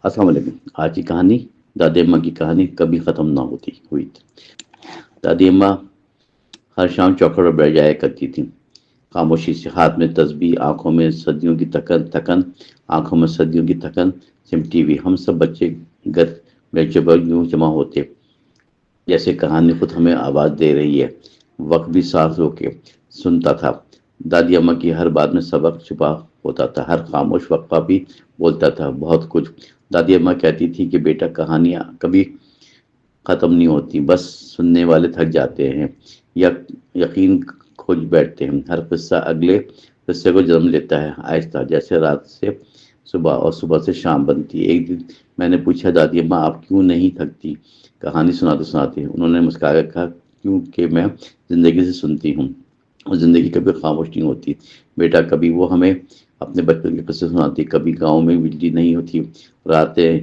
السلام علیکم۔ آج کی کہانی دادی اماں کی کہانی کبھی ختم نہ ہوتی ہوئی تھی۔ دادی اماں ہر شام چوکھٹ پر بیٹھ جایا کرتی تھی، خاموشی سے، ہاتھ میں تسبیح، آنکھوں میں صدیوں کی تھکن آنکھوں میں صدیوں کی تھکن سمٹی ہوئی۔ ہم سب بچے گھر بیچے پر یوں جمع ہوتے جیسے کہانی خود ہمیں آواز دے رہی ہے۔ وقت بھی سانس رو کے سنتا تھا۔ دادی اماں کی ہر بات میں سبق چھپا ہوتا تھا، ہر خاموش وقفہ بھی بولتا تھا بہت کچھ۔ دادی اماں کہتی تھی کہ بیٹا، کہانیاں کبھی ختم نہیں ہوتی، بس سننے والے تھک جاتے ہیں یا یقین کھوج بیٹھتے ہیں۔ ہر قصہ اگلے قصے کو جنم لیتا ہے، آہستہ، جیسے رات سے صبح اور صبح سے شام بنتی ہے۔ ایک دن میں نے پوچھا، دادی اماں آپ کیوں نہیں تھکتی کہانی سناتے سناتے؟ انہوں نے مسکرا کر کہا، کیونکہ میں زندگی سے سنتی ہوں اور زندگی کبھی خاموش نہیں ہوتی بیٹا۔ کبھی وہ ہمیں اپنے بچپن کے قصے سناتی، کبھی گاؤں میں بجلی نہیں ہوتی، راتیں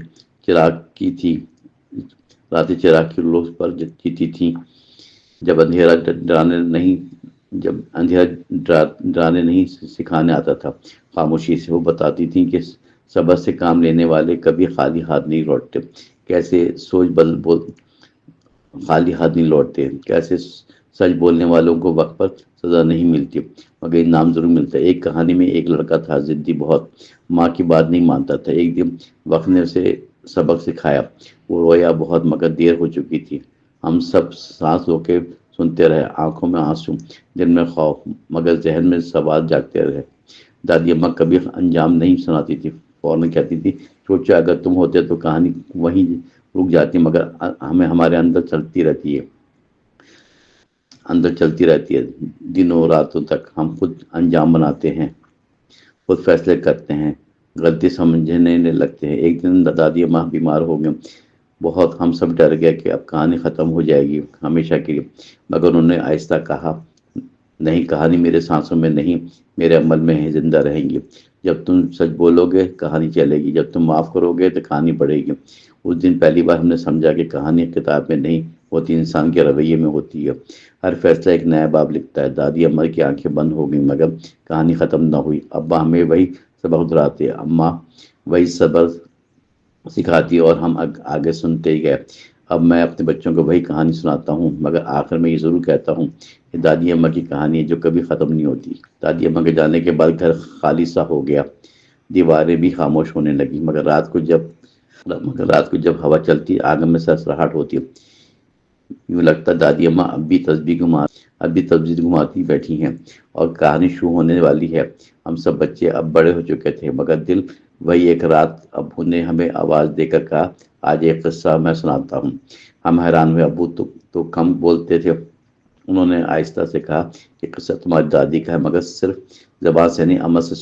چراغ کی تھی راتیں چراغ کی لو پر جیتی تھیں، جب اندھیرا ڈرانے نہیں سکھانے آتا تھا۔ خاموشی سے وہ بتاتی تھیں کہ صبر سے کام لینے والے کبھی خالی ہاتھ نہیں لوٹتے، کیسے خالی ہاتھ نہیں لوٹتے، کیسے سچ بولنے والوں کو وقت پر سزا نہیں ملتی مگر انعام ضرور ملتا ہے۔ ایک کہانی میں ایک لڑکا تھا، ضدی بہت، ماں کی بات نہیں مانتا تھا۔ ایک دن وقت نے اسے سبق سکھایا، وہ رویا بہت مگر دیر ہو چکی تھی۔ ہم سب سانس رو کے سنتے رہے، آنکھوں میں آنسو، دل میں خوف، مگر ذہن میں سوال جاگتے رہے۔ دادی اماں کبھی انجام نہیں سناتی تھی، فوراً کہتی تھی، سوچو اگر تم ہوتے تو کہانی وہیں رک جاتی، مگر ہمارے اندر چلتی رہتی ہے دنوں راتوں تک۔ ہم خود انجام بناتے ہیں، خود فیصلے کرتے ہیں، غلطی سمجھنے لگتے ہیں۔ ایک دن دادی اماں بیمار ہو گئے بہت، ہم سب ڈر گئے کہ اب کہانی ختم ہو جائے گی ہمیشہ کے لیے، مگر انہوں نے آہستہ کہا، نہیں، کہانی میرے سانسوں میں نہیں، میرے عمل میں ہے، زندہ رہیں گی۔ جب تم سچ بولو گے کہانی چلے گی، جب تم معاف کرو گے تو کہانی بڑھے گی۔ اس دن پہلی بار ہم نے سمجھا کہ کہانی کتاب میں نہیں ہوتی، انسان کے رویے میں ہوتی ہے۔ ہر فیصلہ ایک نیا باب لکھتا ہے۔ دادی اماں کی آنکھیں بند ہو گئیں مگر کہانی ختم نہ ہوئی۔ ابا ہمیں وہی سبق دہراتے، اماں وہی صبر سکھاتی اور ہم آگے سنتے ہی گئے۔ اب میں اپنے بچوں کو وہی کہانی سناتا ہوں، مگر آخر میں یہ ضرور کہتا ہوں کہ دادی اماں کی کہانی ہے جو کبھی ختم نہیں ہوتی۔ دادی اماں کے جانے کے بعد گھر خالی سا ہو گیا، دیواریں بھی خاموش ہونے لگی، مگر رات کو جب ہوا چلتی، آنگن میں سرسراہٹ ہوتی، یوں لگتا دادی اماں اب بھی تسبیح گھماتی بیٹھی ہیں اور کہانی شروع ہونے والی ہے۔ ہم سب بچے اب بڑے ہو چکے تھے مگر دل وہی ایک۔ رات ابو نے ہمیں آواز دے کر کہا، آج ایک قصہ میں سناتا ہوں۔ ہم حیران ہوئے، ابو تو کم بولتے تھے۔ انہوں نے آہستہ سے کہا، یہ قصہ تمہاری دادی کا ہے، مگر صرف زبان سے نہیں، عمل سے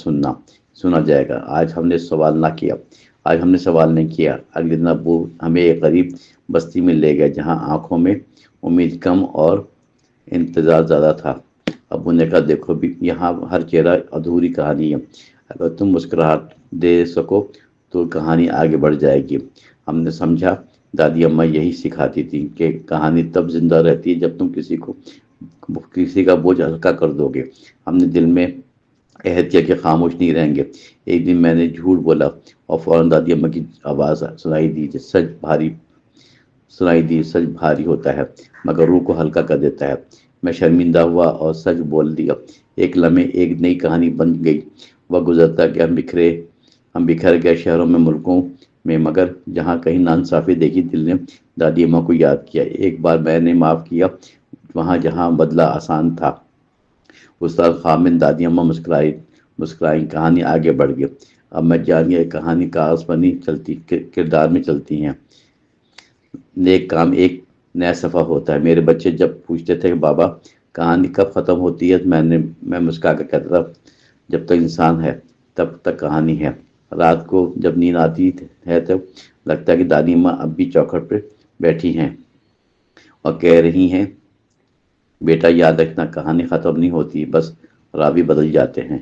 سنا جائے گا۔ آج ہم نے سوال نہیں کیا۔ اگلے دن ابو ہمیں ایک غریب بستی میں لے گئے جہاں آنکھوں میں امید کم اور انتظار زیادہ تھا۔ ابو نے کہا، دیکھو بھی، یہاں ہر چہرہ ادھوری کہانی ہے، اگر تم مسکراہٹ دے سکو تو کہانی آگے بڑھ جائے گی۔ ہم نے سمجھا دادی اماں یہی سکھاتی تھی کہ کہانی تب زندہ رہتی ہے جب تم کسی کا بوجھ ہلکا کر دو گے۔ ہم نے دل میں عہد کیا کہ خاموش نہیں رہیں گے۔ ایک دن میں نے جھوٹ بولا اور فوراً دادی اماں کی آواز سنائی دی، سچ بھاری ہوتا ہے مگر روح کو ہلکا کر دیتا ہے۔ میں شرمندہ ہوا اور سچ بول دیا۔ ایک لمحے ایک نئی کہانی بن گئی۔ وقت گزرتا کہ ہم بکھر گئے شہروں میں، ملکوں میں، مگر جہاں کہیں ناانصافی دیکھی، دل نے دادی اماں کو یاد کیا۔ ایک بار میں نے معاف کیا وہاں جہاں بدلہ آسان تھا۔ استاد خامن، دادی اماں مسکرائیں، کہانی آگے بڑھ گئی۔ اب میں جان گیا کہانی کاغذ پر نہیں چلتی، کردار میں چلتی ہیں۔ نیک کام ایک نیا صفحہ ہوتا ہے۔ میرے بچے جب پوچھتے تھے کہ بابا کہانی کب ختم ہوتی ہے، میں مسکرا کر کہتا تھا، جب تک انسان ہے تب تک کہانی ہے۔ رات کو جب نیند آتی ہے تو لگتا ہے کہ دادی اماں اب بھی چوکھٹ پہ بیٹھی ہیں اور کہہ رہی ہیں، بیٹا یاد رکھنا، کہانی ختم نہیں ہوتی، بس راوی بدل جاتے ہیں۔